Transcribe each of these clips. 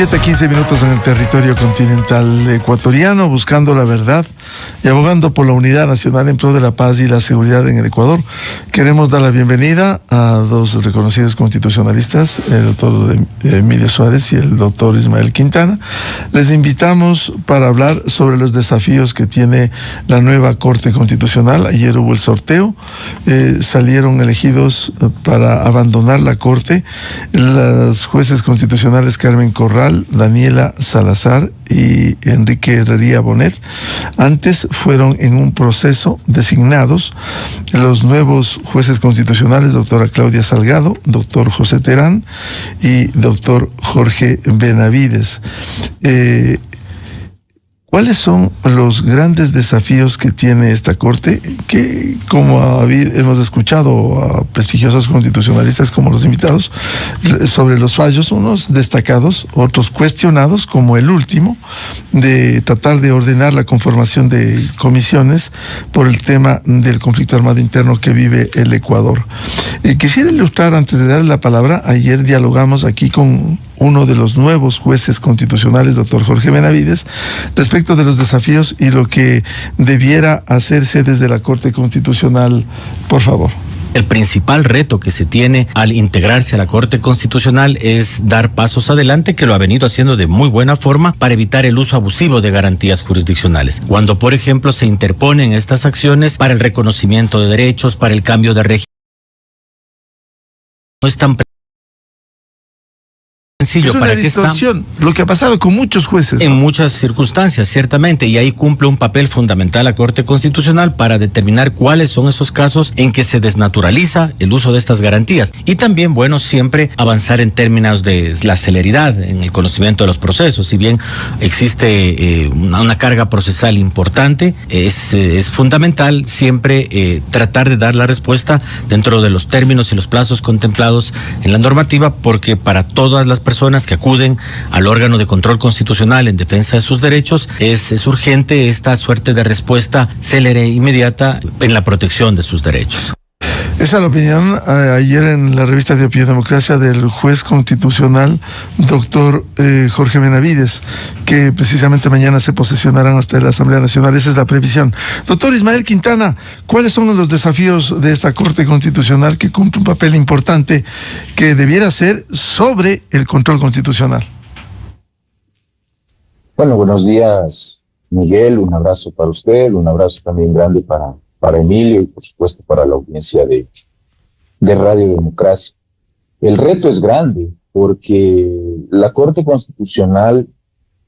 7:15 en el territorio continental ecuatoriano, buscando la verdad y abogando por la unidad nacional en pro de la paz y la seguridad en el Ecuador. Queremos dar la bienvenida a dos reconocidos constitucionalistas, el doctor Emilio Suárez y el doctor Ismael Quintana. Les invitamos para hablar sobre los desafíos que tiene la nueva Corte Constitucional. Ayer hubo el sorteo, salieron elegidos para abandonar la Corte las jueces constitucionales Carmen Corral, Daniela Salazar y Enrique Herrería Bonet. Antes fueron en un proceso designados los nuevos jueces constitucionales, doctora Claudia Salgado, doctor José Terán y doctor Jorge Benavides. ¿Cuáles son los grandes desafíos que tiene esta Corte? Que, como hemos escuchado a prestigiosos constitucionalistas como los invitados, sobre los fallos, unos destacados, otros cuestionados, como el último, de tratar de ordenar la conformación de comisiones por el tema del conflicto armado interno que vive el Ecuador. Quisiera ilustrar, antes de darle la palabra, ayer dialogamos aquí con uno de los nuevos jueces constitucionales, doctor Jorge Benavides, respecto de los desafíos y lo que debiera hacerse desde la Corte Constitucional. Por favor. El principal reto que se tiene al integrarse a la Corte Constitucional es dar pasos adelante, que lo ha venido haciendo de muy buena forma, para evitar el uso abusivo de garantías jurisdiccionales. Cuando, por ejemplo, se interponen estas acciones para el reconocimiento de derechos, para el cambio de régimen, no están sencillo. Es una distorsión, lo que ha pasado con muchos jueces, en muchas circunstancias, ciertamente, y ahí cumple un papel fundamental la Corte Constitucional para determinar cuáles son esos casos en que se desnaturaliza el uso de estas garantías. Y también, bueno, siempre avanzar en términos de la celeridad en el conocimiento de los procesos. Si bien existe una carga procesal importante, es fundamental siempre tratar de dar la respuesta dentro de los términos y los plazos contemplados en la normativa, porque para todas las personas que acuden al órgano de control constitucional en defensa de sus derechos, es urgente esta suerte de respuesta célere e inmediata en la protección de sus derechos. Esa es la opinión ayer en la revista de Opinión Democracia del juez constitucional doctor Jorge Benavides, que precisamente mañana se posesionarán hasta la Asamblea Nacional. Esa es la previsión. Doctor Ismael Quintana, ¿cuáles son los desafíos de esta Corte Constitucional que cumple un papel importante que debiera ser sobre el control constitucional? Bueno, buenos días, Miguel. Un abrazo para usted, un abrazo también grande para Emilio y por supuesto para la audiencia de Radio Democracia. El reto es grande porque la Corte Constitucional,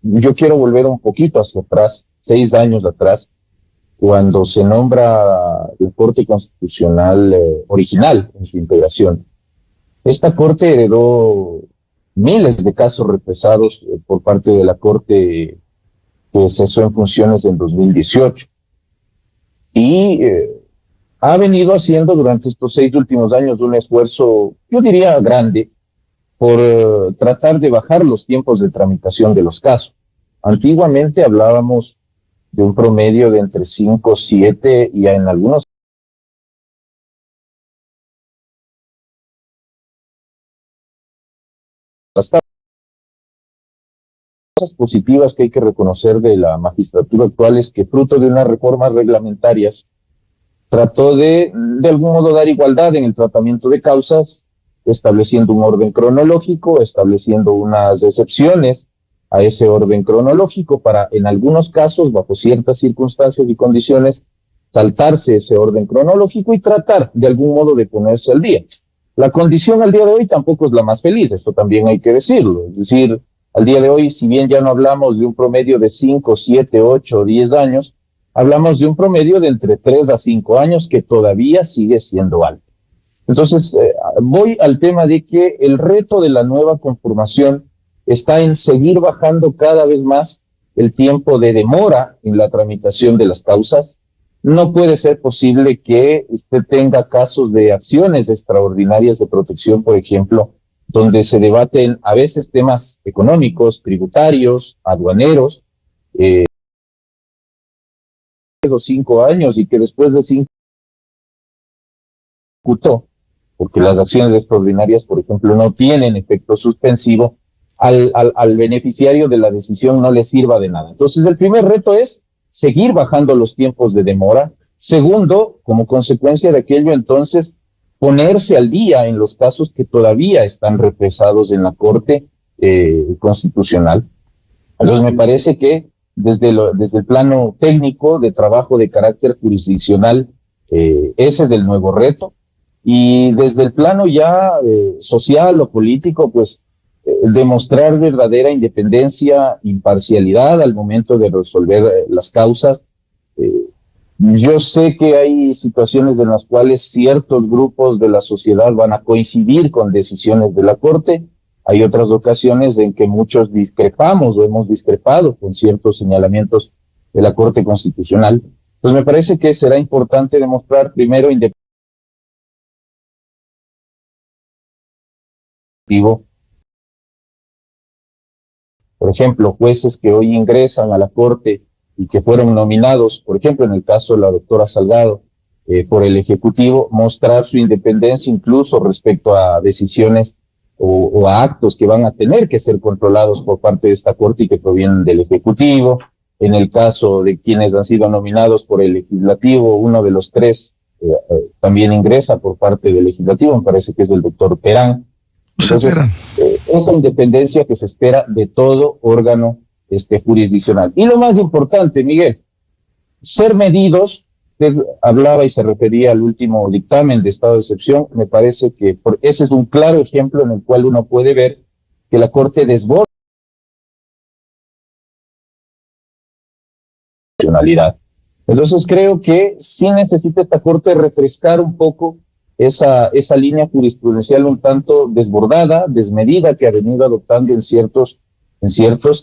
yo quiero volver un poquito hacia atrás, 6 años atrás, cuando se nombra la Corte Constitucional original en su integración. Esta Corte heredó miles de casos represados por parte de la Corte que cesó en funciones en 2018. Y ha venido haciendo durante estos 6 últimos años un esfuerzo, yo diría grande, por tratar de bajar los tiempos de tramitación de los casos. Antiguamente hablábamos de un promedio de entre 5, 7 y en algunos cosas positivas que hay que reconocer de la magistratura actual es que, fruto de unas reformas reglamentarias, trató de algún modo dar igualdad en el tratamiento de causas, estableciendo un orden cronológico, estableciendo unas excepciones a ese orden cronológico para, en algunos casos, bajo ciertas circunstancias y condiciones, saltarse ese orden cronológico y tratar de algún modo de ponerse al día. La condición al día de hoy tampoco es la más feliz, esto también hay que decirlo. Es decir, al día de hoy, si bien ya no hablamos de un promedio de 5, 7, 8 o 10 años, hablamos de un promedio de entre 3 a 5 años que todavía sigue siendo alto. Entonces, voy al tema de que el reto de la nueva conformación está en seguir bajando cada vez más el tiempo de demora en la tramitación de las causas. No puede ser posible que usted tenga casos de acciones extraordinarias de protección, por ejemplo, donde se debaten a veces temas económicos, tributarios, aduaneros, 5 años, y que después de 5 porque las acciones extraordinarias, por ejemplo, no tienen efecto suspensivo, al beneficiario de la decisión no le sirva de nada. Entonces, el primer reto es seguir bajando los tiempos de demora. Segundo, como consecuencia de aquello, entonces, ponerse al día en los casos que todavía están represados en la Corte Constitucional. Entonces, me parece que desde el plano técnico de trabajo de carácter jurisdiccional, ese es el nuevo reto. Y desde el plano ya social o político, pues demostrar verdadera independencia, imparcialidad al momento de resolver las causas. Yo sé que hay situaciones en las cuales ciertos grupos de la sociedad van a coincidir con decisiones de la Corte. Hay otras ocasiones en que muchos discrepamos o hemos discrepado con ciertos señalamientos de la Corte Constitucional. Pues me parece que será importante demostrar primero independencia. Por ejemplo, jueces que hoy ingresan a la Corte y que fueron nominados, por ejemplo, en el caso de la doctora Salgado, por el Ejecutivo, mostrar su independencia incluso respecto a decisiones o a actos que van a tener que ser controlados por parte de esta Corte y que provienen del Ejecutivo. En el caso de quienes han sido nominados por el Legislativo, uno de los tres también ingresa por parte del Legislativo, me parece que es el doctor Terán. Entonces, esa independencia que se espera de todo órgano jurisdiccional. Y lo más importante, Miguel, ser medidos. Usted hablaba y se refería al último dictamen de estado de excepción. Me parece que ese es un claro ejemplo en el cual uno puede ver que la Corte desborda la nacionalidad. Entonces creo que sí necesita esta Corte refrescar un poco esa línea jurisprudencial un tanto desbordada, desmedida, que ha venido adoptando en ciertos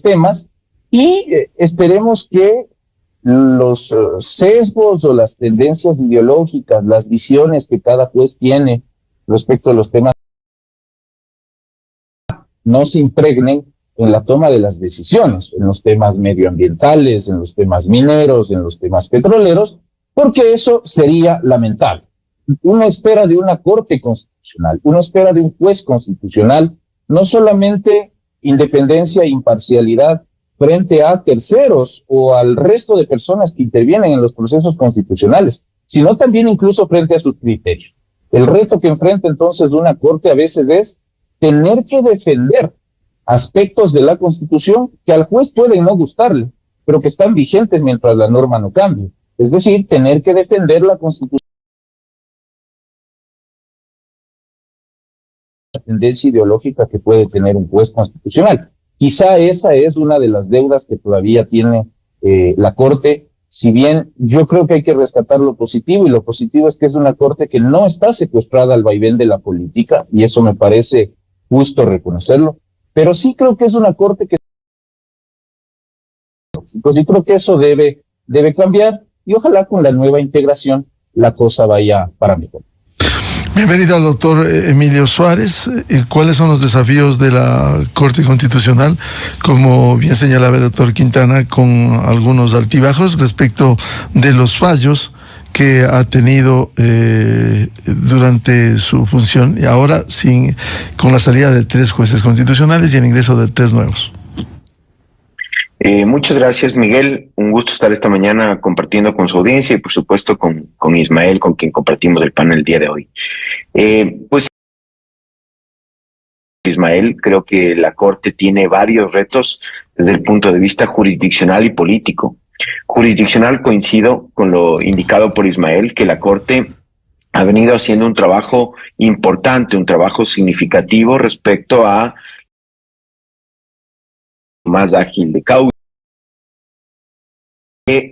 temas, y esperemos que los sesgos o las tendencias ideológicas, las visiones que cada juez tiene respecto a los temas no se impregnen en la toma de las decisiones, en los temas medioambientales, en los temas mineros, en los temas petroleros, porque eso sería lamentable. Uno espera de una Corte Constitucional, uno espera de un juez constitucional no solamente independencia e imparcialidad frente a terceros o al resto de personas que intervienen en los procesos constitucionales, sino también incluso frente a sus criterios. El reto que enfrenta entonces una Corte a veces es tener que defender aspectos de la Constitución que al juez pueden no gustarle, pero que están vigentes mientras la norma no cambie. Es decir, tener que defender la Constitución. La tendencia ideológica que puede tener un juez constitucional. Quizá esa es una de las deudas que todavía tiene la Corte, si bien yo creo que hay que rescatar lo positivo, y lo positivo es que es una Corte que no está secuestrada al vaivén de la política, y eso me parece justo reconocerlo, pero sí creo que es una Corte que... Pues sí creo que eso debe cambiar, y ojalá con la nueva integración la cosa vaya para mejor. Bienvenido al doctor Emilio Suárez. ¿Cuáles son los desafíos de la Corte Constitucional? Como bien señalaba el doctor Quintana, con algunos altibajos respecto de los fallos que ha tenido durante su función, y ahora con la salida de 3 jueces constitucionales y el ingreso de 3 nuevos. Muchas gracias, Miguel. Un gusto estar esta mañana compartiendo con su audiencia y, por supuesto, con Ismael, con quien compartimos el panel el día de hoy. Pues, Ismael, creo que la Corte tiene varios retos desde el punto de vista jurisdiccional y político. Jurisdiccional, coincido con lo indicado por Ismael, que la Corte ha venido haciendo un trabajo importante, un trabajo significativo respecto a más ágil de causa,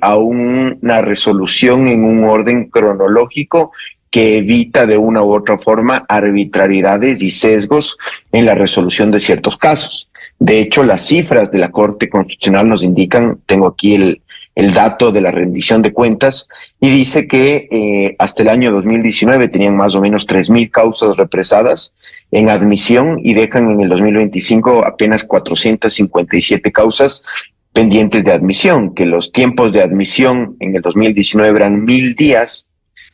a una resolución en un orden cronológico que evita de una u otra forma arbitrariedades y sesgos en la resolución de ciertos casos. De hecho, las cifras de la Corte Constitucional nos indican, tengo aquí el dato de la rendición de cuentas, y dice que hasta el año 2019 tenían más o menos 3,000 causas represadas en admisión y dejan en el 2025 apenas 457 causas pendientes de admisión, que los tiempos de admisión en el 2019 eran 1,000 días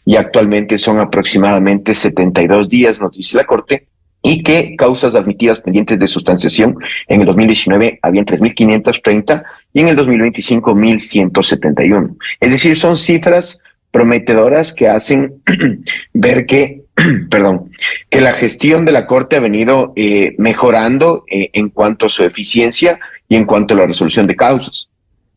y actualmente son aproximadamente 72 días, nos dice la Corte, y que causas admitidas pendientes de sustanciación en el 2019 habían 3.530 y en el 2025 1.171. Es decir, son cifras prometedoras que hacen ver que, perdón, que la gestión de la Corte ha venido mejorando en cuanto a su eficiencia y en cuanto a la resolución de causas.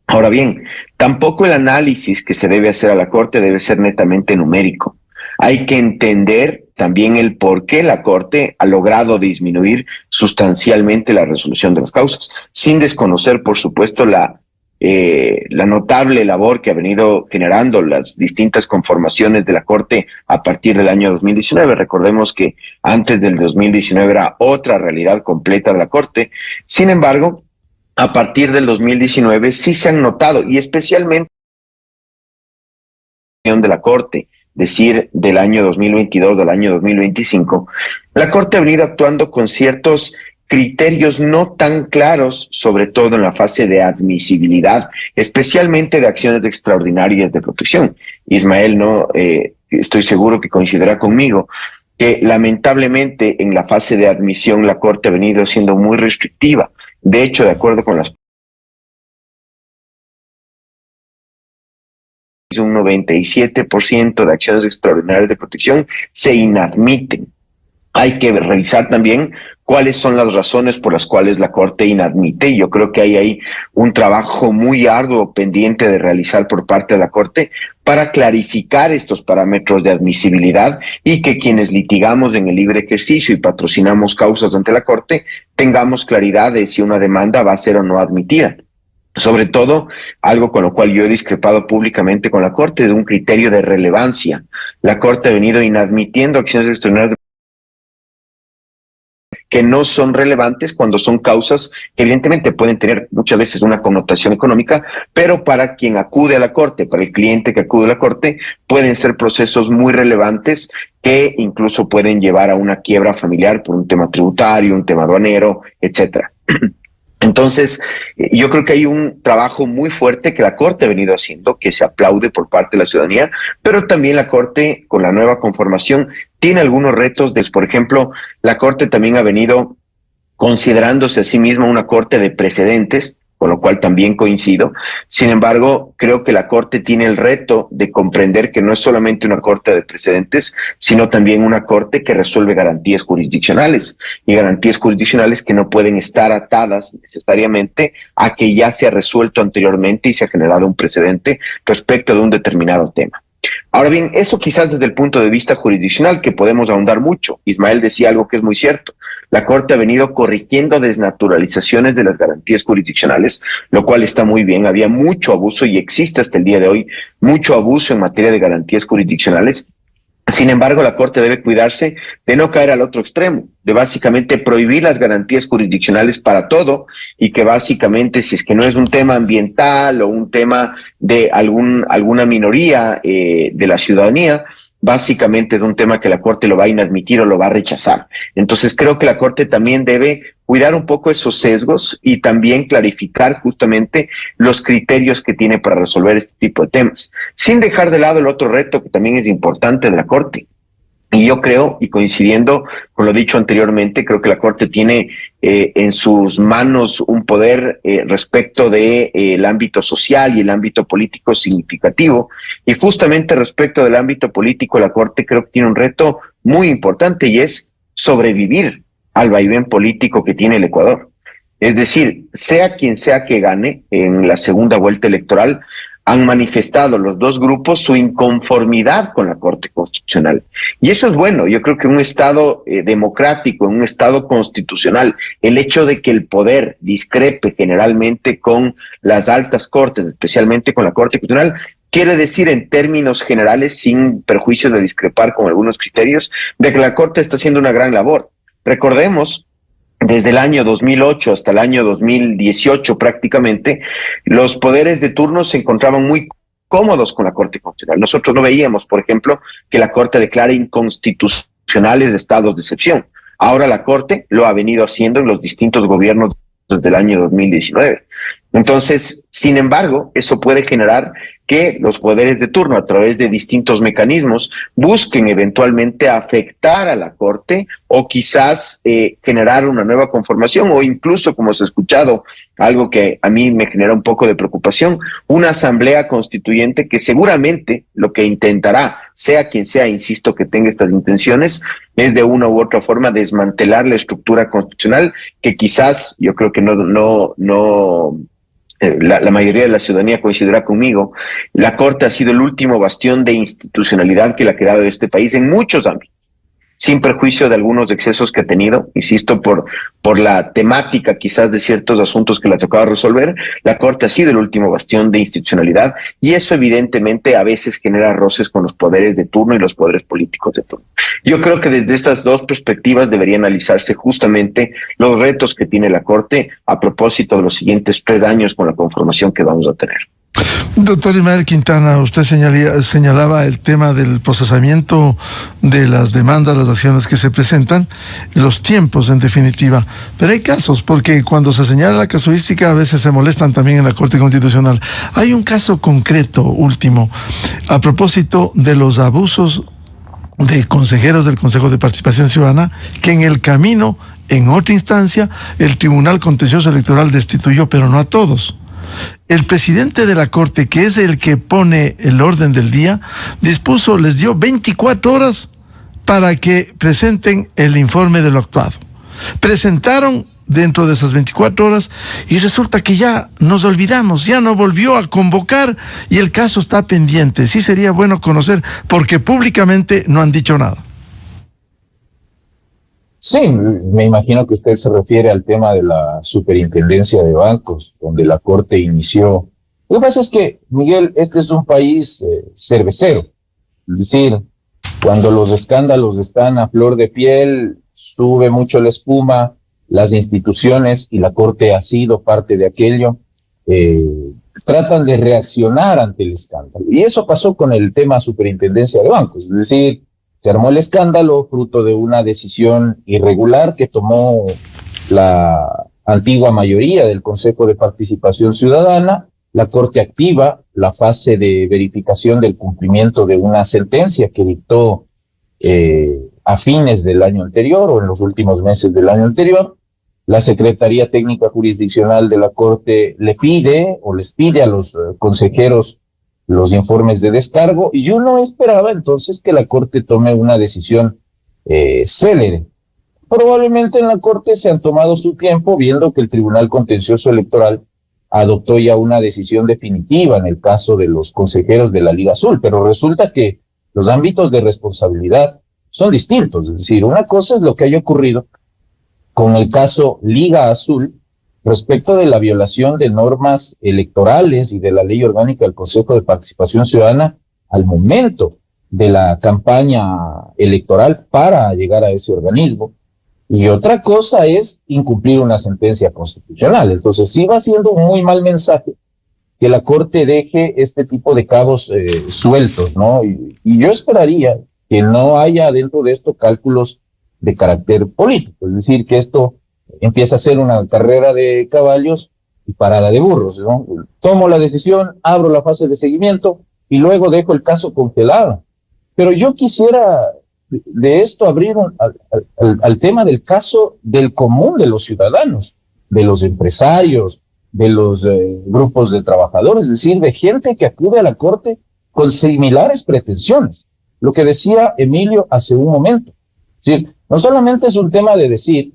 Ahora bien, tampoco el análisis que se debe hacer a la Corte debe ser netamente numérico. Hay que entender también el por qué la Corte ha logrado disminuir sustancialmente la resolución de las causas, sin desconocer, por supuesto, la notable labor que ha venido generando las distintas conformaciones de la Corte a partir del año 2019. Recordemos que antes del 2019 era otra realidad completa de la Corte. Sin embargo, a partir del 2019 sí se han notado, y especialmente de la Corte, decir del año 2022 al año 2025, la Corte ha venido actuando con ciertos criterios no tan claros, sobre todo en la fase de admisibilidad, especialmente de acciones extraordinarias de protección. Ismael, no estoy seguro que coincidirá conmigo que lamentablemente en la fase de admisión la Corte ha venido siendo muy restrictiva. De hecho, de acuerdo con las un 97% de acciones extraordinarias de protección se inadmiten. Hay que revisar también cuáles son las razones por las cuales la Corte inadmite, y yo creo que hay ahí un trabajo muy arduo pendiente de realizar por parte de la Corte para clarificar estos parámetros de admisibilidad y que quienes litigamos en el libre ejercicio y patrocinamos causas ante la Corte tengamos claridad de si una demanda va a ser o no admitida. Sobre todo, algo con lo cual yo he discrepado públicamente con la Corte, es un criterio de relevancia. La Corte ha venido inadmitiendo acciones extraordinarias que no son relevantes cuando son causas que evidentemente pueden tener muchas veces una connotación económica, pero para quien acude a la Corte, para el cliente que acude a la Corte, pueden ser procesos muy relevantes que incluso pueden llevar a una quiebra familiar por un tema tributario, un tema aduanero, etcétera. Entonces, yo creo que hay un trabajo muy fuerte que la Corte ha venido haciendo, que se aplaude por parte de la ciudadanía, pero también la Corte, con la nueva conformación, tiene algunos retos. Por ejemplo, la Corte también ha venido considerándose a sí misma una Corte de precedentes, con lo cual también coincido. Sin embargo, creo que la Corte tiene el reto de comprender que no es solamente una Corte de precedentes, sino también una Corte que resuelve garantías jurisdiccionales, y garantías jurisdiccionales que no pueden estar atadas necesariamente a que ya se ha resuelto anteriormente y se ha generado un precedente respecto de un determinado tema. Ahora bien, eso quizás desde el punto de vista jurisdiccional, que podemos ahondar mucho. Ismael decía algo que es muy cierto. La Corte ha venido corrigiendo desnaturalizaciones de las garantías jurisdiccionales, lo cual está muy bien. Había mucho abuso y existe hasta el día de hoy mucho abuso en materia de garantías jurisdiccionales. Sin embargo, la Corte debe cuidarse de no caer al otro extremo, de básicamente prohibir las garantías jurisdiccionales para todo, y que básicamente, si es que no es un tema ambiental o un tema de alguna minoría de la ciudadanía, básicamente es un tema que la Corte lo va a inadmitir o lo va a rechazar. Entonces creo que la Corte también debe cuidar un poco esos sesgos y también clarificar justamente los criterios que tiene para resolver este tipo de temas, sin dejar de lado el otro reto que también es importante de la Corte. Y yo creo, y coincidiendo con lo dicho anteriormente, creo que la Corte tiene en sus manos un poder respecto de el ámbito social y el ámbito político significativo. Y justamente respecto del ámbito político, la Corte creo que tiene un reto muy importante, y es sobrevivir al vaivén político que tiene el Ecuador. Es decir, sea quien sea que gane en la segunda vuelta electoral, han manifestado los dos grupos su inconformidad con la Corte Constitucional. Y eso es bueno. Yo creo que en un Estado democrático, en un Estado constitucional, el hecho de que el poder discrepe generalmente con las altas cortes, especialmente con la Corte Constitucional, quiere decir en términos generales, sin perjuicio de discrepar con algunos criterios, de que la Corte está haciendo una gran labor. Recordemos, desde el año 2008 hasta el año 2018 prácticamente, los poderes de turno se encontraban muy cómodos con la Corte Constitucional. Nosotros no veíamos, por ejemplo, que la Corte declara inconstitucionales de estados de excepción. Ahora la Corte lo ha venido haciendo en los distintos gobiernos desde el año 2019. Entonces, sin embargo, eso puede generar que los poderes de turno, a través de distintos mecanismos, busquen eventualmente afectar a la Corte o quizás generar una nueva conformación, o incluso, como se ha escuchado, algo que a mí me genera un poco de preocupación, una asamblea constituyente que seguramente lo que intentará, sea quien sea, insisto, que tenga estas intenciones, es de una u otra forma desmantelar la estructura constitucional, que quizás, yo creo que la mayoría de la ciudadanía coincidirá conmigo, la Corte ha sido el último bastión de institucionalidad que le ha quedado a este país en muchos ámbitos, sin perjuicio de algunos excesos que ha tenido, insisto, por la temática quizás de ciertos asuntos que le ha tocado resolver. La Corte ha sido el último bastión de institucionalidad, y eso evidentemente a veces genera roces con los poderes de turno y los poderes políticos de turno. Yo creo que desde estas dos perspectivas debería analizarse justamente los retos que tiene la Corte a propósito de los siguientes 3 años con la conformación que vamos a tener. Doctor Ismael Quintana, usted señalaba el tema del procesamiento de las demandas, las acciones que se presentan, los tiempos en definitiva. Pero hay casos, porque cuando se señala la casuística a veces se molestan también en la Corte Constitucional. Hay un caso concreto, último, a propósito de los abusos de consejeros del Consejo de Participación Ciudadana, que en el camino, en otra instancia, el Tribunal Contencioso Electoral destituyó, pero no a todos. El presidente de la Corte, que es el que pone el orden del día, les dio 24 horas para que presenten el informe de lo actuado. Presentaron dentro de esas 24 horas y resulta que ya nos olvidamos, ya no volvió a convocar y el caso está pendiente. Sí sería bueno conocer, porque públicamente no han dicho nada. Sí, me imagino que usted se refiere al tema de la superintendencia de bancos, donde la Corte inició. Lo que pasa es que, Miguel, este es un país cervecero. Es decir, cuando los escándalos están a flor de piel, sube mucho la espuma, las instituciones, y la Corte ha sido parte de aquello, tratan de reaccionar ante el escándalo. Y eso pasó con el tema superintendencia de bancos. Es decir, se armó el escándalo fruto de una decisión irregular que tomó la antigua mayoría del Consejo de Participación Ciudadana. La Corte activa la fase de verificación del cumplimiento de una sentencia que dictó a fines del año anterior o en los últimos meses del año anterior. La Secretaría Técnica Jurisdiccional de la Corte les pide a los consejeros los informes de descargo, y yo no esperaba entonces que la Corte tome una decisión célere. Probablemente en la Corte se han tomado su tiempo, viendo que el Tribunal Contencioso Electoral adoptó ya una decisión definitiva en el caso de los consejeros de la Liga Azul, pero resulta que los ámbitos de responsabilidad son distintos. Es decir, una cosa es lo que haya ocurrido con el caso Liga Azul, respecto de la violación de normas electorales y de la ley orgánica del Consejo de Participación Ciudadana al momento de la campaña electoral para llegar a ese organismo. Y otra cosa es incumplir una sentencia constitucional. Entonces sí va siendo un muy mal mensaje que la Corte deje este tipo de cabos sueltos, ¿no? Y yo esperaría que no haya dentro de esto cálculos de carácter político, es decir, que esto empieza a ser una carrera de caballos y parada de burros, ¿no? Tomo la decisión, abro la fase de seguimiento y luego dejo el caso congelado. Pero yo quisiera de esto abrir al tema del caso del común de los ciudadanos, de los empresarios, de los grupos de trabajadores, es decir, de gente que acude a la Corte con similares pretensiones. Lo que decía Emilio hace un momento. Es decir, no solamente es un tema de decir,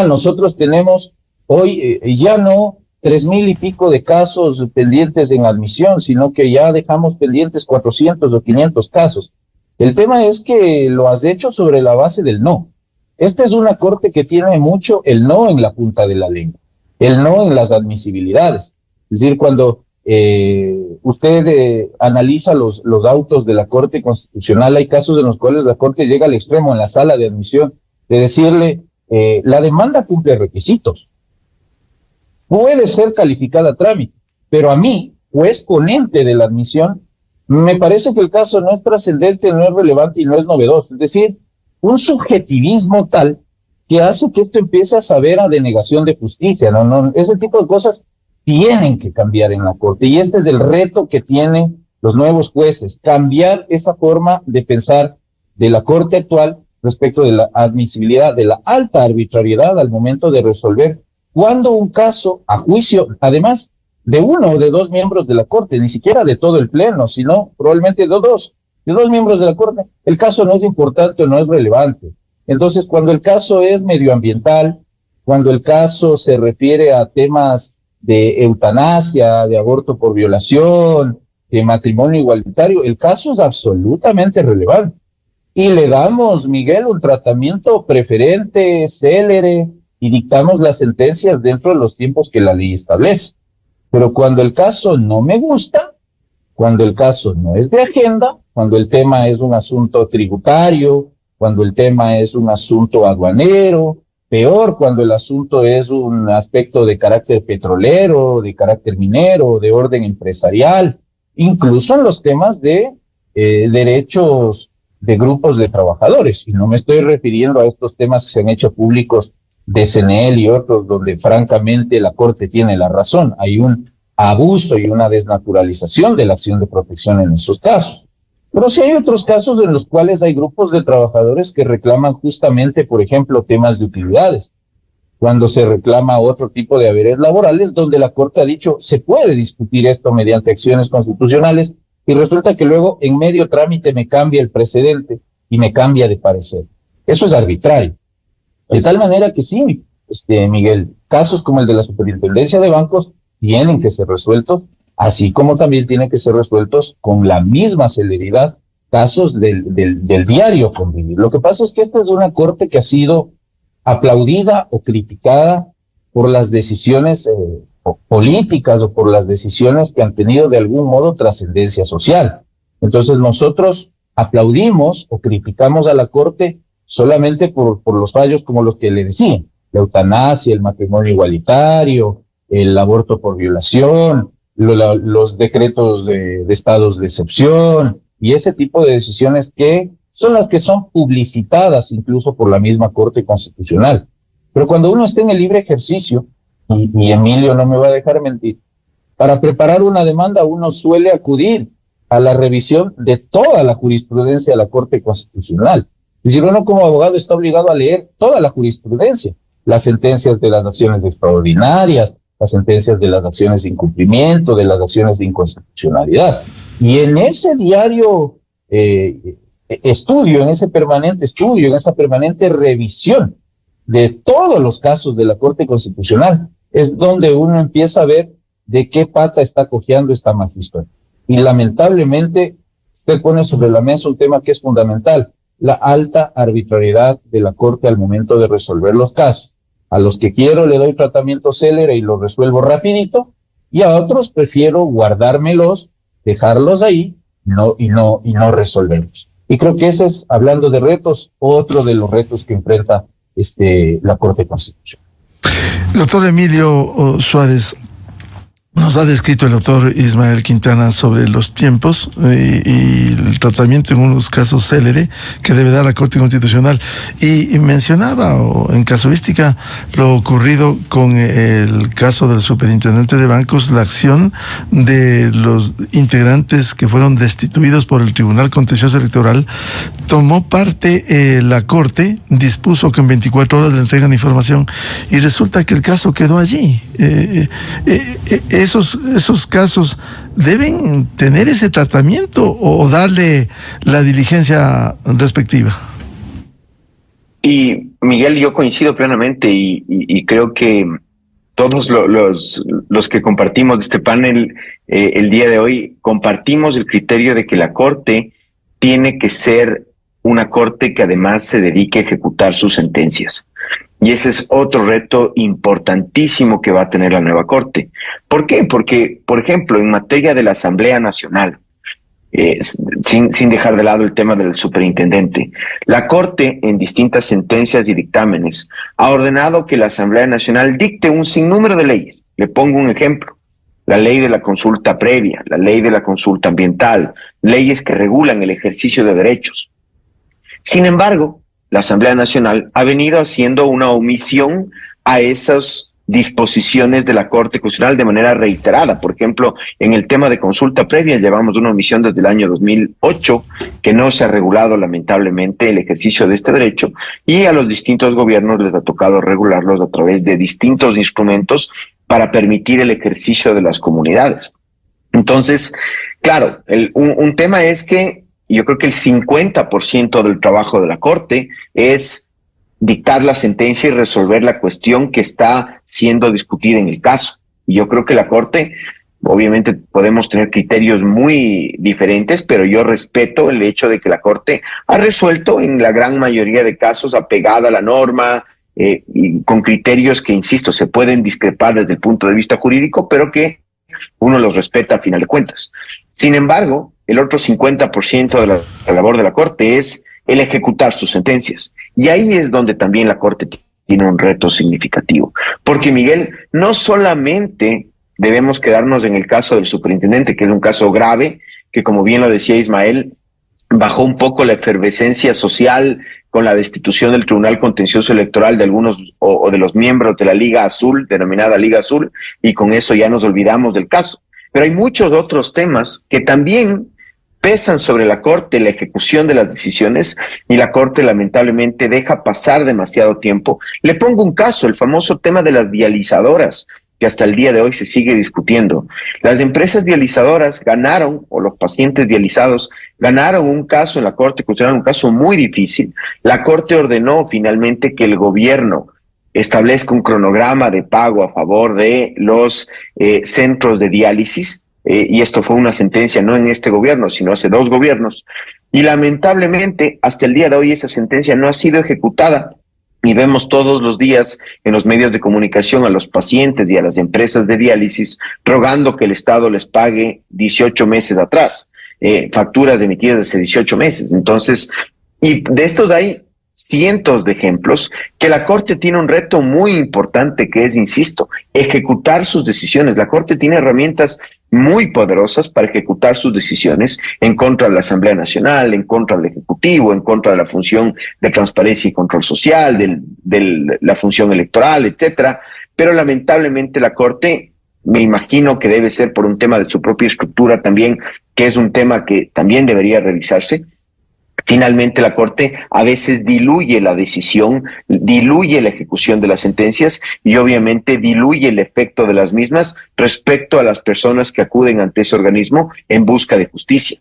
nosotros tenemos hoy ya no 3,000 y pico de casos pendientes en admisión, sino que ya dejamos pendientes 400 o 500 casos. El tema es que lo has hecho sobre la base del no. Esta es una Corte que tiene mucho el no en la punta de la lengua, el no en las admisibilidades. Es decir, cuando usted analiza los autos de la Corte Constitucional, hay casos en los cuales la Corte llega al extremo en la sala de admisión de decirle, la demanda cumple requisitos, puede ser calificada a trámite, pero a mí, juez ponente de la admisión, me parece que el caso no es trascendente, no es relevante y no es novedoso. Es decir, un subjetivismo tal que hace que esto empiece a saber a denegación de justicia, ¿no? Ese tipo de cosas tienen que cambiar en la Corte. Y este es el reto que tienen los nuevos jueces, cambiar esa forma de pensar de la Corte actual respecto de la admisibilidad, de la alta arbitrariedad al momento de resolver cuando un caso a juicio, además de uno o de dos miembros de la Corte, ni siquiera de todo el Pleno, sino probablemente de dos miembros de la Corte, el caso no es importante o no es relevante. Entonces, cuando el caso es medioambiental, cuando el caso se refiere a temas de eutanasia, de aborto por violación, de matrimonio igualitario, el caso es absolutamente relevante. Y le damos, Miguel, un tratamiento preferente, célere, y dictamos las sentencias dentro de los tiempos que la ley establece. Pero cuando el caso no me gusta, cuando el caso no es de agenda, cuando el tema es un asunto tributario, cuando el tema es un asunto aduanero, peor cuando el asunto es un aspecto de carácter petrolero, de carácter minero, de orden empresarial, incluso en los temas de derechos de grupos de trabajadores. Y no me estoy refiriendo a estos temas que se han hecho públicos de CNL y otros, donde francamente la Corte tiene la razón. Hay un abuso y una desnaturalización de la acción de protección en esos casos. Pero sí hay otros casos en los cuales hay grupos de trabajadores que reclaman justamente, por ejemplo, temas de utilidades. Cuando se reclama otro tipo de haberes laborales, donde la Corte ha dicho se puede discutir esto mediante acciones constitucionales, y resulta que luego en medio trámite me cambia el precedente y me cambia de parecer. Eso es arbitrario. De tal manera que sí, Miguel, casos como el de la Superintendencia de Bancos tienen que ser resueltos, así como también tienen que ser resueltos con la misma celeridad casos del diario convivir. Lo que pasa es que esta es una Corte que ha sido aplaudida o criticada por las decisiones políticas o por las decisiones que han tenido de algún modo trascendencia social. Entonces nosotros aplaudimos o criticamos a la Corte solamente por los fallos como los que le decían, la eutanasia, el matrimonio igualitario, el aborto por violación, los decretos de estados de excepción y ese tipo de decisiones que son las que son publicitadas incluso por la misma Corte Constitucional. Pero cuando uno está en el libre ejercicio, y Emilio no me va a dejar mentir, para preparar una demanda uno suele acudir a la revisión de toda la jurisprudencia de la Corte Constitucional. Es decir, uno como abogado está obligado a leer toda la jurisprudencia, las sentencias de las acciones extraordinarias, las sentencias de las acciones de incumplimiento, de las acciones de inconstitucionalidad. Y en ese diario estudio, en ese permanente estudio, en esa permanente revisión de todos los casos de la Corte Constitucional, es donde uno empieza a ver de qué pata está cojeando esta magistrada. Y lamentablemente, usted pone sobre la mesa un tema que es fundamental, la alta arbitrariedad de la Corte al momento de resolver los casos. A los que quiero le doy tratamiento célere y lo resuelvo rapidito, y a otros prefiero guardármelos, dejarlos ahí y no resolverlos. Y creo que ese es, hablando de retos, otro de los retos que enfrenta la Corte Constitucional. Doctor Emilio Suárez, nos ha descrito el doctor Ismael Quintana sobre los tiempos y el tratamiento en unos casos célere que debe dar la Corte Constitucional. Y mencionaba en casuística lo ocurrido con el caso del superintendente de bancos, la acción de los integrantes que fueron destituidos por el Tribunal Contencioso Electoral. Tomó parte la Corte, dispuso que en 24 horas le entregan información y resulta que el caso quedó allí. Esos casos deben tener ese tratamiento o darle la diligencia respectiva. Y Miguel, yo coincido plenamente y creo que todos los que compartimos este panel el día de hoy compartimos el criterio de que la Corte tiene que ser una Corte que además se dedique a ejecutar sus sentencias. Y ese es otro reto importantísimo que va a tener la nueva Corte. ¿Por qué? Porque, por ejemplo, en materia de la Asamblea Nacional, sin dejar de lado el tema del superintendente, la Corte en distintas sentencias y dictámenes ha ordenado que la Asamblea Nacional dicte un sinnúmero de leyes. Le pongo un ejemplo. La ley de la consulta previa, la ley de la consulta ambiental, leyes que regulan el ejercicio de derechos. Sin embargo, la Asamblea Nacional ha venido haciendo una omisión a esos disposiciones de la Corte Constitucional de manera reiterada. Por ejemplo, en el tema de consulta previa, llevamos una omisión desde el año 2008, que no se ha regulado lamentablemente el ejercicio de este derecho, y a los distintos gobiernos les ha tocado regularlos a través de distintos instrumentos para permitir el ejercicio de las comunidades. Entonces, claro, un tema es que yo creo que el 50% del trabajo de la Corte es dictar la sentencia y resolver la cuestión que está siendo discutida en el caso. Y yo creo que la Corte, obviamente podemos tener criterios muy diferentes, pero yo respeto el hecho de que la Corte ha resuelto en la gran mayoría de casos apegada a la norma, y con criterios que, insisto, se pueden discrepar desde el punto de vista jurídico, pero que uno los respeta a final de cuentas. Sin embargo, el otro 50% de la labor de la Corte es el ejecutar sus sentencias. Y ahí es donde también la Corte tiene un reto significativo. Porque, Miguel, no solamente debemos quedarnos en el caso del superintendente, que es un caso grave, que como bien lo decía Ismael, bajó un poco la efervescencia social con la destitución del Tribunal Contencioso Electoral de algunos o de los miembros de la Liga Azul, denominada Liga Azul, y con eso ya nos olvidamos del caso. Pero hay muchos otros temas que también pesan sobre la Corte, la ejecución de las decisiones, y la Corte lamentablemente deja pasar demasiado tiempo. Le pongo un caso, el famoso tema de las dializadoras, que hasta el día de hoy se sigue discutiendo. Las empresas dializadoras ganaron, o los pacientes dializados ganaron un caso en la Corte Constitucional, un caso muy difícil. La Corte ordenó finalmente que el gobierno establezca un cronograma de pago a favor de los centros de diálisis, y esto fue una sentencia no en este gobierno, sino hace 2 gobiernos, y lamentablemente hasta el día de hoy esa sentencia no ha sido ejecutada, y vemos todos los días en los medios de comunicación a los pacientes y a las empresas de diálisis rogando que el Estado les pague 18 meses atrás, facturas emitidas hace 18 meses. Entonces, y de estos hay cientos de ejemplos que la Corte tiene un reto muy importante, que es, insisto, ejecutar sus decisiones. La Corte tiene herramientas muy poderosas para ejecutar sus decisiones en contra de la Asamblea Nacional, en contra del Ejecutivo, en contra de la función de transparencia y control social, de la función electoral, etcétera. Pero lamentablemente la Corte, me imagino que debe ser por un tema de su propia estructura también, que es un tema que también debería revisarse. Finalmente, la Corte a veces diluye la decisión, diluye la ejecución de las sentencias y obviamente diluye el efecto de las mismas respecto a las personas que acuden ante ese organismo en busca de justicia.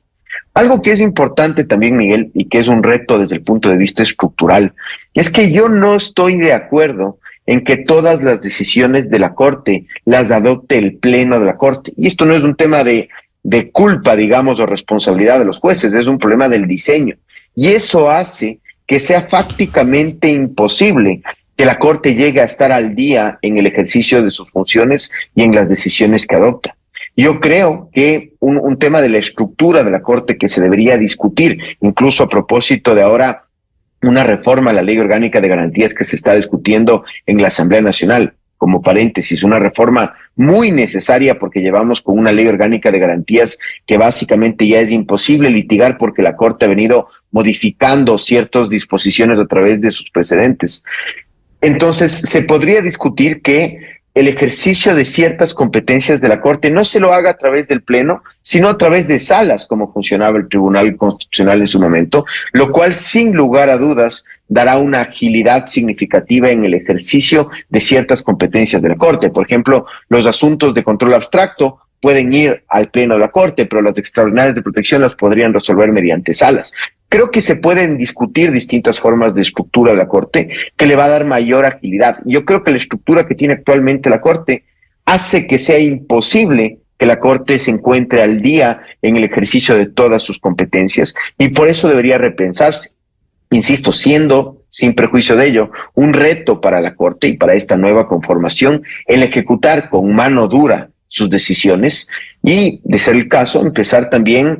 Algo que es importante también, Miguel, y que es un reto desde el punto de vista estructural, es que yo no estoy de acuerdo en que todas las decisiones de la Corte las adopte el Pleno de la Corte. Y esto no es un tema de culpa, digamos, o responsabilidad de los jueces, es un problema del diseño. Y eso hace que sea fácticamente imposible que la Corte llegue a estar al día en el ejercicio de sus funciones y en las decisiones que adopta. Yo creo que un tema de la estructura de la Corte que se debería discutir, incluso a propósito de ahora una reforma a la Ley Orgánica de Garantías que se está discutiendo en la Asamblea Nacional. Como paréntesis, una reforma muy necesaria porque llevamos con una ley orgánica de garantías que básicamente ya es imposible litigar porque la Corte ha venido modificando ciertas disposiciones a través de sus precedentes. Entonces, se podría discutir que el ejercicio de ciertas competencias de la Corte no se lo haga a través del Pleno, sino a través de salas, como funcionaba el Tribunal Constitucional en su momento, lo cual, sin lugar a dudas, dará una agilidad significativa en el ejercicio de ciertas competencias de la Corte. Por ejemplo, los asuntos de control abstracto pueden ir al Pleno de la Corte, pero las extraordinarias de protección las podrían resolver mediante salas. Creo que se pueden discutir distintas formas de estructura de la Corte que le va a dar mayor agilidad. Yo creo que la estructura que tiene actualmente la Corte hace que sea imposible que la Corte se encuentre al día en el ejercicio de todas sus competencias y por eso debería repensarse. Insisto, siendo, sin prejuicio de ello, un reto para la Corte y para esta nueva conformación el ejecutar con mano dura sus decisiones y, de ser el caso, empezar también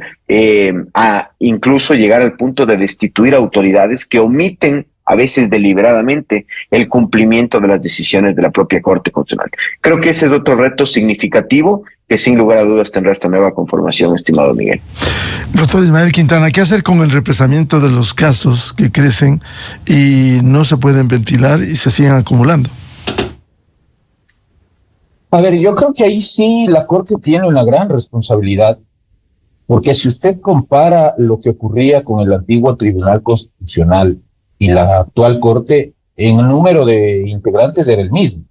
a incluso llegar al punto de destituir autoridades que omiten a veces deliberadamente el cumplimiento de las decisiones de la propia Corte Constitucional. Creo que ese es otro reto significativo que sin lugar a dudas tendrá esta nueva conformación, estimado Miguel. Doctor Ismael Quintana, ¿qué hacer con el represamiento de los casos que crecen y no se pueden ventilar y se siguen acumulando? A ver, yo creo que ahí sí la Corte tiene una gran responsabilidad, porque si usted compara lo que ocurría con el antiguo Tribunal Constitucional y la actual Corte, en número de integrantes era el mismo.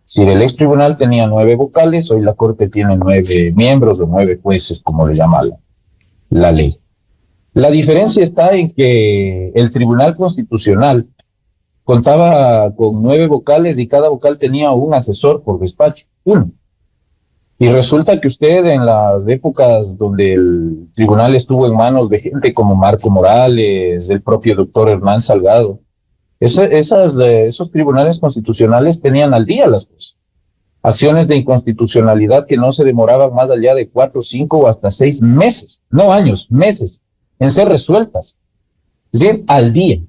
Si el ex tribunal tenía 9 vocales, hoy la Corte tiene 9 miembros o 9 jueces, como le llama la ley. La diferencia está en que el Tribunal Constitucional contaba con 9 vocales y cada vocal tenía un asesor por despacho, uno. Y resulta que usted en las épocas donde el tribunal estuvo en manos de gente como Marco Morales, el propio doctor Hernán Salgado, esos tribunales constitucionales tenían al día las cosas. Acciones de inconstitucionalidad que no se demoraban más allá de 4, 5 o hasta 6 meses, no años, meses, en ser resueltas. Es decir, al día.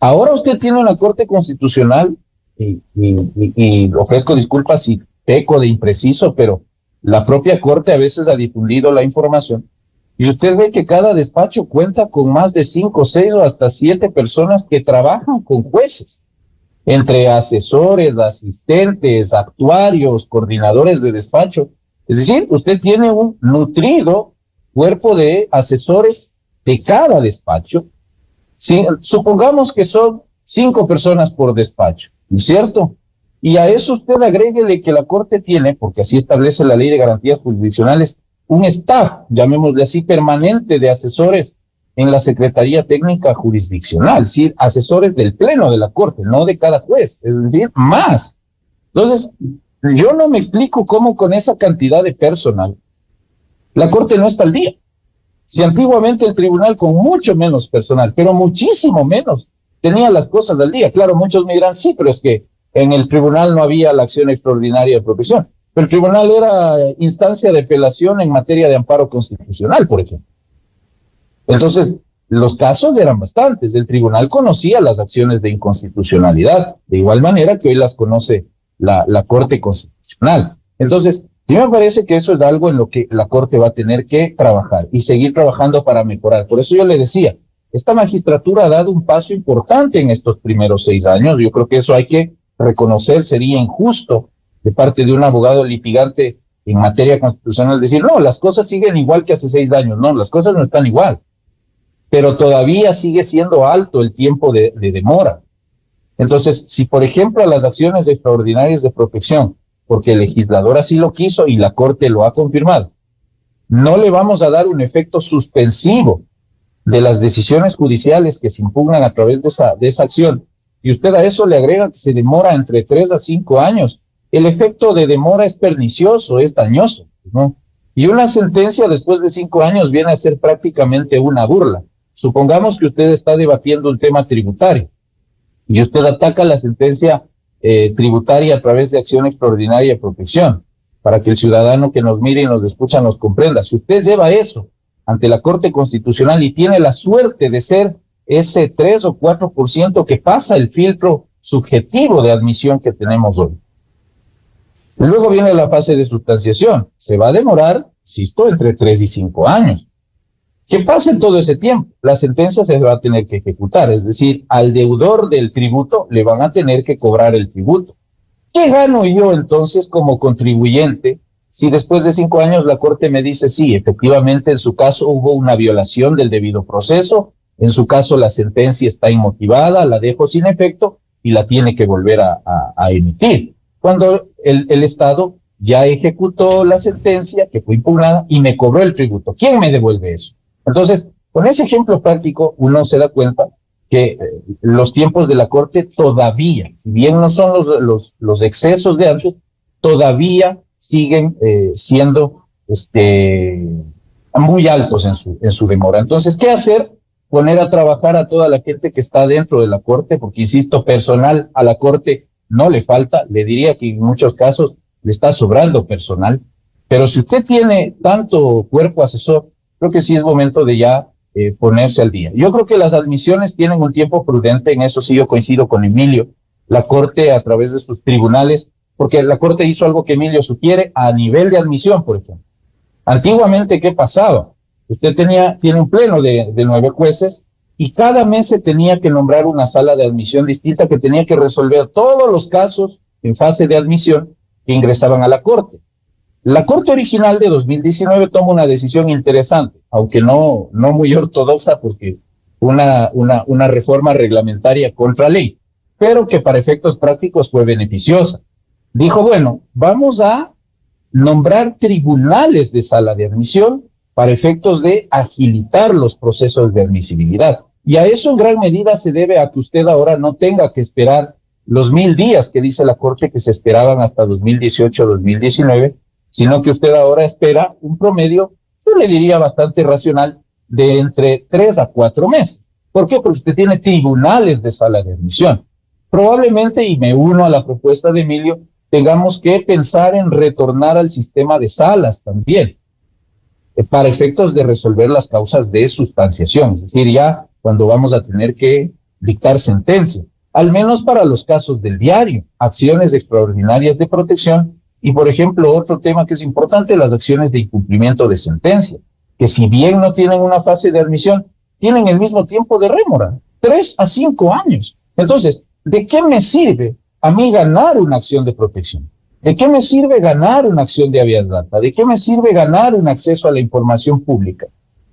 Ahora usted tiene una Corte Constitucional, y ofrezco disculpas si peco de impreciso, pero la propia Corte a veces ha difundido la información, y usted ve que cada despacho cuenta con más de 5, 6 o hasta 7 personas que trabajan con jueces, entre asesores, asistentes, actuarios, coordinadores de despacho. Es decir, usted tiene un nutrido cuerpo de asesores de cada despacho. Sí, supongamos que son 5 personas por despacho, ¿no es cierto? Y a eso usted agréguele que la Corte tiene, porque así establece la Ley de Garantías Jurisdiccionales, un staff, llamémosle así, permanente de asesores en la Secretaría Técnica Jurisdiccional, es decir, asesores del Pleno de la Corte, no de cada juez, es decir, más. Entonces, yo no me explico cómo con esa cantidad de personal la Corte no está al día. Si antiguamente el tribunal con mucho menos personal, pero muchísimo menos, tenía las cosas al día. Claro, muchos me dirán, sí, pero es que en el tribunal no había la acción extraordinaria de protección. Pero el tribunal era instancia de apelación en materia de amparo constitucional, por ejemplo. Entonces, los casos eran bastantes. El tribunal conocía las acciones de inconstitucionalidad, de igual manera que hoy las conoce la Corte Constitucional. Entonces, a mí me parece que eso es algo en lo que la Corte va a tener que trabajar y seguir trabajando para mejorar. Por eso yo le decía, esta magistratura ha dado un paso importante en estos primeros 6 años. Yo creo que eso hay que reconocer, sería injusto de parte de un abogado litigante en materia constitucional decir, no, las cosas siguen igual que hace 6 años. No, las cosas no están igual, pero todavía sigue siendo alto el tiempo de demora. Entonces, si por ejemplo las acciones extraordinarias de protección, porque el legislador así lo quiso y la Corte lo ha confirmado, no le vamos a dar un efecto suspensivo de las decisiones judiciales que se impugnan a través de esa acción, y usted a eso le agrega que se demora entre 3 a 5 años, el efecto de demora es pernicioso, es dañoso, ¿no? Y una sentencia después de 5 años viene a ser prácticamente una burla. Supongamos que usted está debatiendo un tema tributario y usted ataca la sentencia tributaria a través de acción extraordinaria de protección, para que el ciudadano que nos mire y nos escucha nos comprenda. Si usted lleva eso ante la Corte Constitucional y tiene la suerte de ser ese 3 o 4% que pasa el filtro subjetivo de admisión que tenemos hoy. Luego viene la fase de sustanciación. Se va a demorar, insisto, entre 3 y 5 años. ¿Qué pasa en todo ese tiempo? La sentencia se va a tener que ejecutar, es decir, al deudor del tributo le van a tener que cobrar el tributo. ¿Qué gano yo entonces como contribuyente si después de 5 años la Corte me dice, sí, efectivamente en su caso hubo una violación del debido proceso, en su caso la sentencia está inmotivada, la dejo sin efecto y la tiene que volver a emitir? Cuando el Estado ya ejecutó la sentencia que fue impugnada y me cobró el tributo. ¿Quién me devuelve eso? Entonces, con ese ejemplo práctico, uno se da cuenta que los tiempos de la Corte todavía, si bien no son los excesos de antes, todavía siguen siendo muy altos en su demora. Entonces, ¿qué hacer? Poner a trabajar a toda la gente que está dentro de la Corte, porque, insisto, personal a la Corte no le falta, le diría que en muchos casos le está sobrando personal, pero si usted tiene tanto cuerpo asesor, creo que sí es momento de ya ponerse al día. Yo creo que las admisiones tienen un tiempo prudente, en eso sí yo coincido con Emilio. La Corte a través de sus tribunales, porque la Corte hizo algo que Emilio sugiere a nivel de admisión, por ejemplo. Antiguamente, ¿qué pasaba? Usted tiene un pleno de 9 jueces y cada mes se tenía que nombrar una sala de admisión distinta que tenía que resolver todos los casos en fase de admisión que ingresaban a la Corte. La Corte original de 2019 toma una decisión interesante, aunque no muy ortodoxa, porque una reforma reglamentaria contra ley, pero que para efectos prácticos fue beneficiosa. Dijo, bueno, vamos a nombrar tribunales de sala de admisión para efectos de agilitar los procesos de admisibilidad. Y a eso en gran medida se debe a que usted ahora no tenga que esperar los 1000 días que dice la Corte que se esperaban hasta 2018-2019, sino que usted ahora espera un promedio, yo le diría bastante racional, de entre 3 a 4 meses. ¿Por qué? Porque usted tiene tribunales de sala de admisión. Probablemente, y me uno a la propuesta de Emilio, tengamos que pensar en retornar al sistema de salas también, para efectos de resolver las causas de sustanciación, es decir, ya cuando vamos a tener que dictar sentencia, al menos para los casos del diario, acciones extraordinarias de protección y, por ejemplo, otro tema que es importante, las acciones de incumplimiento de sentencia, que si bien no tienen una fase de admisión, tienen el mismo tiempo de rémora, 3 a 5 años. Entonces, ¿de qué me sirve a mí ganar una acción de protección? ¿De qué me sirve ganar una acción de habeas data? ¿De qué me sirve ganar un acceso a la información pública?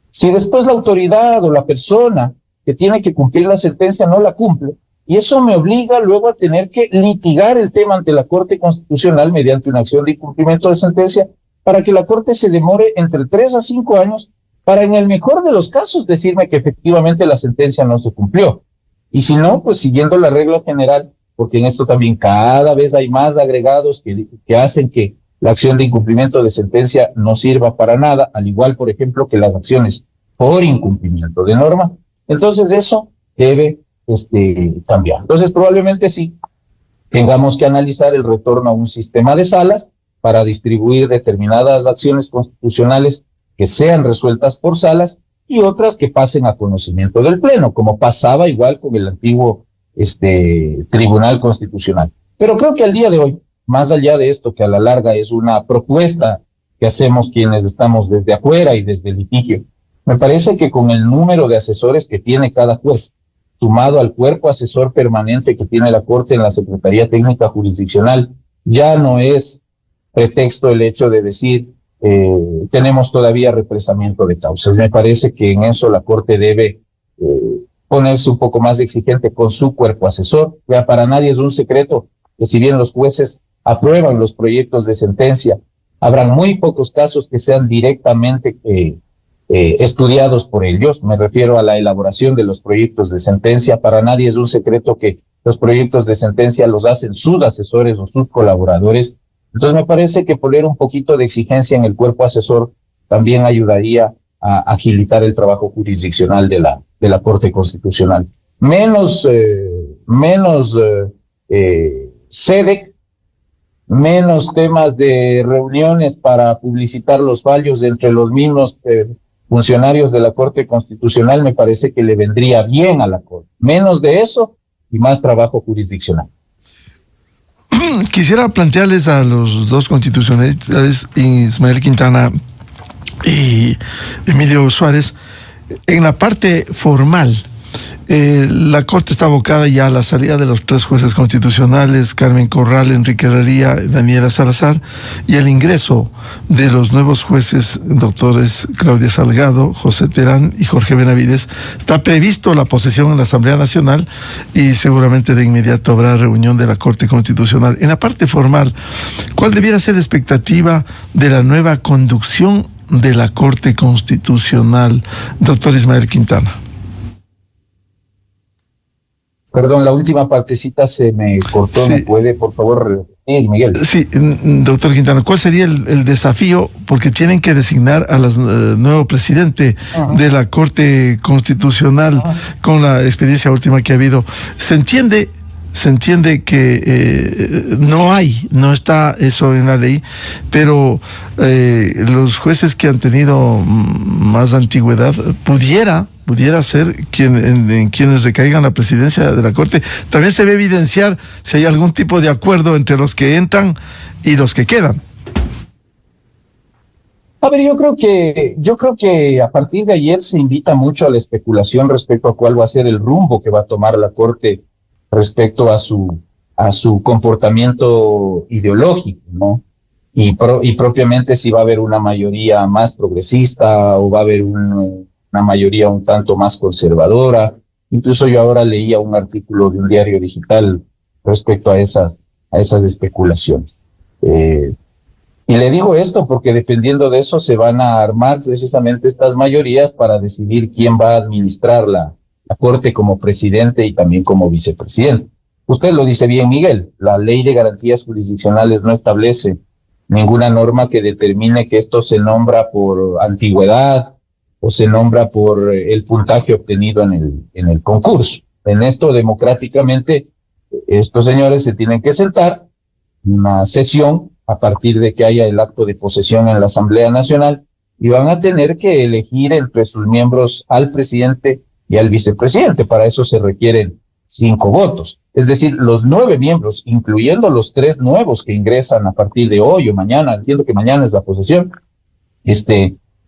Si después la autoridad o la persona que tiene que cumplir la sentencia no la cumple, y eso me obliga luego a tener que litigar el tema ante la Corte Constitucional mediante una acción de incumplimiento de sentencia para que la Corte se demore entre 3 a 5 años para, en el mejor de los casos, decirme que efectivamente la sentencia no se cumplió. Y si no, pues siguiendo la regla general, porque en esto también cada vez hay más agregados que hacen que la acción de incumplimiento de sentencia no sirva para nada, al igual, por ejemplo, que las acciones por incumplimiento de norma. Entonces eso debe cambiar. Entonces probablemente sí tengamos que analizar el retorno a un sistema de salas para distribuir determinadas acciones constitucionales que sean resueltas por salas y otras que pasen a conocimiento del Pleno, como pasaba igual con el antiguo Tribunal Constitucional. Pero creo que al día de hoy, más allá de esto, que a la larga es una propuesta que hacemos quienes estamos desde afuera y desde el litigio, me parece que con el número de asesores que tiene cada juez, sumado al cuerpo asesor permanente que tiene la Corte en la Secretaría Técnica Jurisdiccional, ya no es pretexto el hecho de decir tenemos todavía represamiento de causas. Me parece que en eso la Corte debe ponerse un poco más exigente con su cuerpo asesor. Ya para nadie es un secreto que si bien los jueces aprueban los proyectos de sentencia, habrán muy pocos casos que sean directamente estudiados por ellos. Me refiero a la elaboración de los proyectos de sentencia. Para nadie es un secreto que los proyectos de sentencia los hacen sus asesores o sus colaboradores. Entonces me parece que poner un poquito de exigencia en el cuerpo asesor también ayudaría a agilitar el trabajo jurisdiccional de la Corte Constitucional. Menos SEDEC, menos temas de reuniones para publicitar los fallos entre los mismos funcionarios de la Corte Constitucional, me parece que le vendría bien a la Corte. Menos de eso y más trabajo jurisdiccional. Quisiera plantearles a los dos constitucionalistas, Ismael Quintana y Emilio Suárez, en la parte formal, la Corte está abocada ya a la salida de los 3 jueces constitucionales, Carmen Corral, Enrique Herrería, Daniela Salazar, y el ingreso de los nuevos jueces, doctores Claudia Salgado, José Terán y Jorge Benavides. Está previsto la posesión en la Asamblea Nacional y seguramente de inmediato habrá reunión de la Corte Constitucional. En la parte formal, ¿cuál debiera ser la expectativa de la nueva conducción de la Corte Constitucional, doctor Ismael Quintana? Perdón, la última partecita se me cortó. Sí. ¿Me puede, por favor, repetir, Miguel? Sí, doctor Quintana, ¿cuál sería el desafío? Porque tienen que designar a nuevo presidente de la Corte Constitucional con la experiencia última que ha habido. Se entiende que no está eso en la ley, pero los jueces que han tenido más antigüedad pudiera ser en quienes recaigan la presidencia de la Corte. También se debe evidenciar si hay algún tipo de acuerdo entre los que entran y los que quedan. A ver, yo creo que a partir de ayer se invita mucho a la especulación respecto a cuál va a ser el rumbo que va a tomar la Corte respecto a su a su comportamiento ideológico, ¿no? Y propiamente si va a haber una mayoría más progresista o va a haber una mayoría un tanto más conservadora. Incluso yo ahora leía un artículo de un diario digital respecto a esas especulaciones. Y le digo esto porque dependiendo de eso se van a armar precisamente estas mayorías para decidir quién va a administrar la Corte como presidente y también como vicepresidente. Usted lo dice bien, Miguel, la Ley de Garantías Jurisdiccionales no establece ninguna norma que determine que esto se nombra por antigüedad o se nombra por el puntaje obtenido en el concurso. En esto, democráticamente, estos señores se tienen que sentar una sesión a partir de que haya el acto de posesión en la Asamblea Nacional y van a tener que elegir entre sus miembros al presidente y al vicepresidente. Para eso se requieren 5 votos. Es decir, los 9 miembros, incluyendo los 3 nuevos que ingresan a partir de hoy o mañana, entiendo que mañana es la posesión,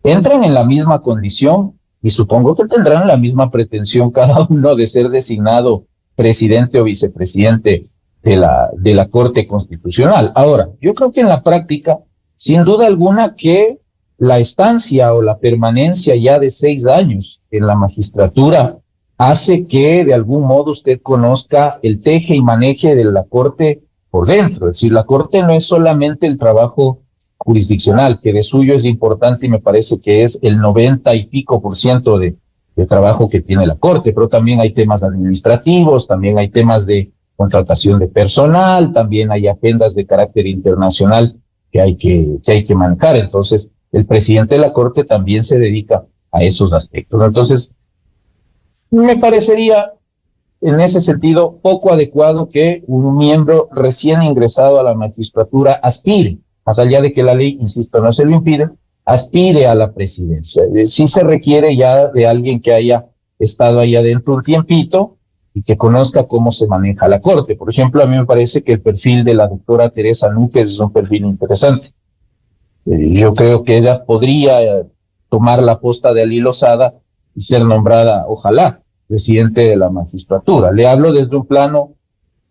entran en la misma condición y supongo que tendrán la misma pretensión cada uno de ser designado presidente o vicepresidente de la Corte Constitucional. Ahora, yo creo que en la práctica, sin duda alguna, que la estancia o la permanencia ya de 6 años en la magistratura hace que de algún modo usted conozca el teje y maneje de la Corte por dentro. Es decir, la Corte no es solamente el trabajo jurisdiccional, que de suyo es importante y me parece que es el 90 y pico % de trabajo que tiene la Corte, pero también hay temas administrativos, también hay temas de contratación de personal, también hay agendas de carácter internacional que hay que manejar. Entonces, el presidente de la Corte también se dedica a esos aspectos. Entonces, me parecería en ese sentido poco adecuado que un miembro recién ingresado a la magistratura aspire, más allá de que la ley, insisto, no se lo impide, aspire a la presidencia. Sí se requiere ya de alguien que haya estado ahí adentro un tiempito y que conozca cómo se maneja la Corte. Por ejemplo, a mí me parece que el perfil de la doctora Teresa Núquez es un perfil interesante. Yo creo que ella podría tomar la posta de Ali Lozada y ser nombrada, ojalá, presidente de la magistratura. Le hablo desde un plano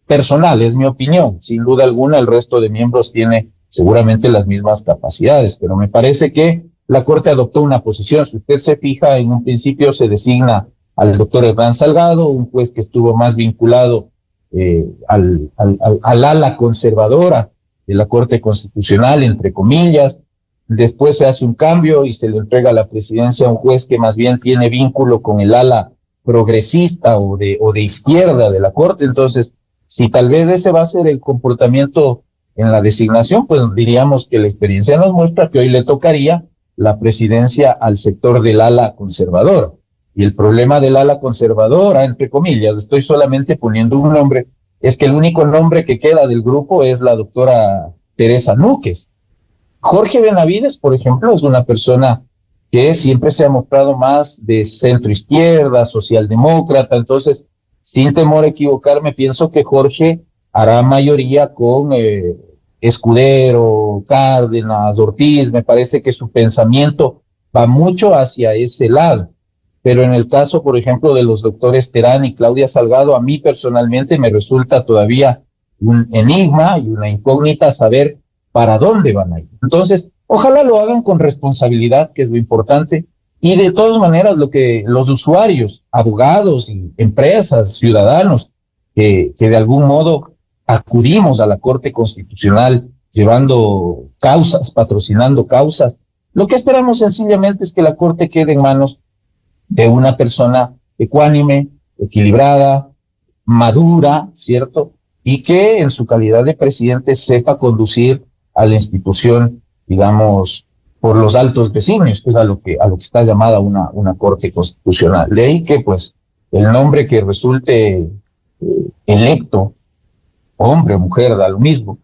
personal, es mi opinión. Sin duda alguna, el resto de miembros tiene seguramente las mismas capacidades, pero me parece que la Corte adoptó una posición. Si usted se fija, en un principio se designa al doctor Hernán Salgado, un juez que estuvo más vinculado al ala conservadora de la Corte Constitucional, entre comillas. Después se hace un cambio y se le entrega la presidencia a un juez que más bien tiene vínculo con el ala progresista o de izquierda de la Corte. Entonces, si tal vez ese va a ser el comportamiento en la designación, pues diríamos que la experiencia nos muestra que hoy le tocaría la presidencia al sector del ala conservadora. Y el problema del ala conservadora, entre comillas, estoy solamente poniendo un nombre, es que el único nombre que queda del grupo es la doctora Teresa Núquez. Jorge Benavides, por ejemplo, es una persona que siempre se ha mostrado más de centro izquierda, socialdemócrata. Entonces, sin temor a equivocarme, pienso que Jorge hará mayoría con Escudero, Cárdenas, Ortiz. Me parece que su pensamiento va mucho hacia ese lado. Pero en el caso, por ejemplo, de los doctores Terán y Claudia Salgado, a mí personalmente me resulta todavía un enigma y una incógnita saber para dónde van a ir. Entonces, ojalá lo hagan con responsabilidad, que es lo importante, y de todas maneras lo que los usuarios, abogados y empresas, ciudadanos, que de algún modo acudimos a la Corte Constitucional llevando causas, patrocinando causas, lo que esperamos sencillamente es que la Corte quede en manos de una persona ecuánime, equilibrada, madura, ¿cierto? Y que en su calidad de presidente sepa conducir a la institución, digamos, por los altos designios, que es a lo que está llamada una Corte Constitucional. De ahí que, pues, el nombre que resulte electo, hombre o mujer, da lo mismo,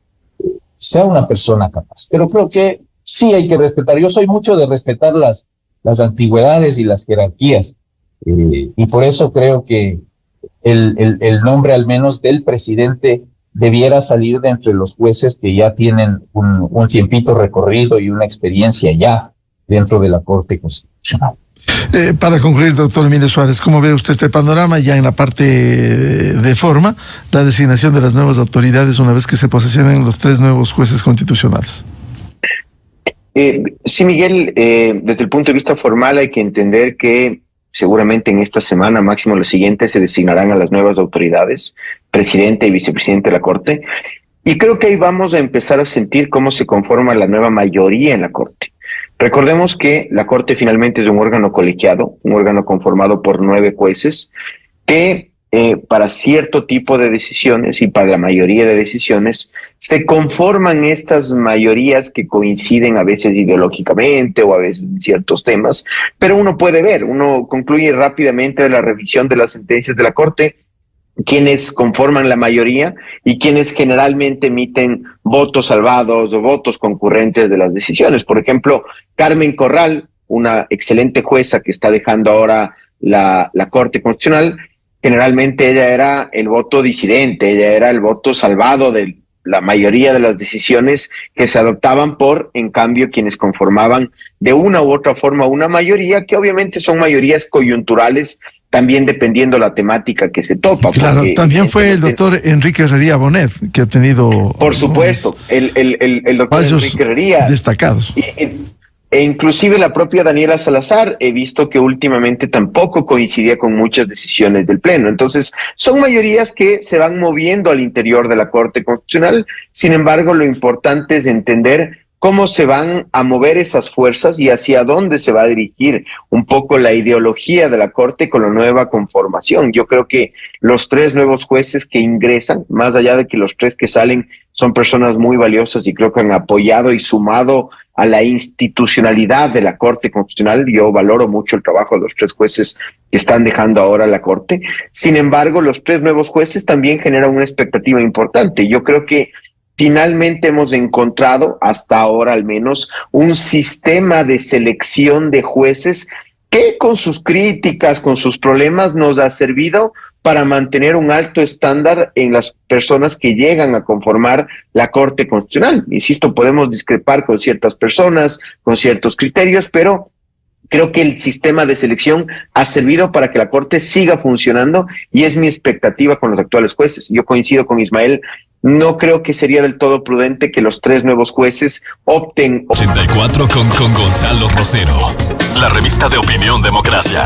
sea una persona capaz. Pero creo que sí hay que respetar. Yo soy mucho de respetar las antigüedades y las jerarquías, y por eso creo que el nombre al menos del presidente debiera salir de entre los jueces que ya tienen un tiempito recorrido y una experiencia ya dentro de la Corte Constitucional. Para concluir, doctor Emilio Suárez, ¿cómo ve usted este panorama ya en la parte de forma, la designación de las nuevas autoridades una vez que se posesionen los 3 nuevos jueces constitucionales? Sí, Miguel, desde el punto de vista formal hay que entender que seguramente en esta semana, máximo la siguiente, se designarán a las nuevas autoridades, presidente y vicepresidente de la Corte, y creo que ahí vamos a empezar a sentir cómo se conforma la nueva mayoría en la Corte. Recordemos que la Corte finalmente es un órgano colegiado, un órgano conformado por 9 jueces, que para cierto tipo de decisiones y para la mayoría de decisiones se conforman estas mayorías que coinciden a veces ideológicamente o a veces en ciertos temas, pero uno concluye rápidamente de la revisión de las sentencias de la Corte quienes conforman la mayoría y quienes generalmente emiten votos salvados o votos concurrentes de las decisiones. Por ejemplo, Carmen Corral, una excelente jueza que está dejando ahora la Corte Constitucional, generalmente ella era el voto disidente, ella era el voto salvado de la mayoría de las decisiones que se adoptaban por, en cambio, quienes conformaban de una u otra forma una mayoría, que obviamente son mayorías coyunturales, también dependiendo la temática que se topa. Claro, también fue el doctor Enrique Herrería Bonet, que ha tenido... Por supuesto, el doctor Enrique Herrería. Destacados. E inclusive la propia Daniela Salazar, he visto que últimamente tampoco coincidía con muchas decisiones del Pleno. Entonces, son mayorías que se van moviendo al interior de la Corte Constitucional. Sin embargo, lo importante es entender cómo se van a mover esas fuerzas y hacia dónde se va a dirigir un poco la ideología de la Corte con la nueva conformación. Yo creo que los 3 nuevos jueces que ingresan, más allá de que los 3 que salen son personas muy valiosas y creo que han apoyado y sumado a la institucionalidad de la Corte Constitucional. Yo valoro mucho el trabajo de los 3 jueces que están dejando ahora la Corte. Sin embargo, los 3 nuevos jueces también generan una expectativa importante. Yo creo que finalmente hemos encontrado, hasta ahora al menos, un sistema de selección de jueces que con sus críticas, con sus problemas, nos ha servido para mantener un alto estándar en las personas que llegan a conformar la Corte Constitucional. Insisto, podemos discrepar con ciertas personas, con ciertos criterios, pero creo que el sistema de selección ha servido para que la Corte siga funcionando y es mi expectativa con los actuales jueces. Yo coincido con Ismael, no creo que sería del todo prudente que los 3 nuevos jueces opten... 84 con Gonzalo Rosero, la revista de Opinión Democracia.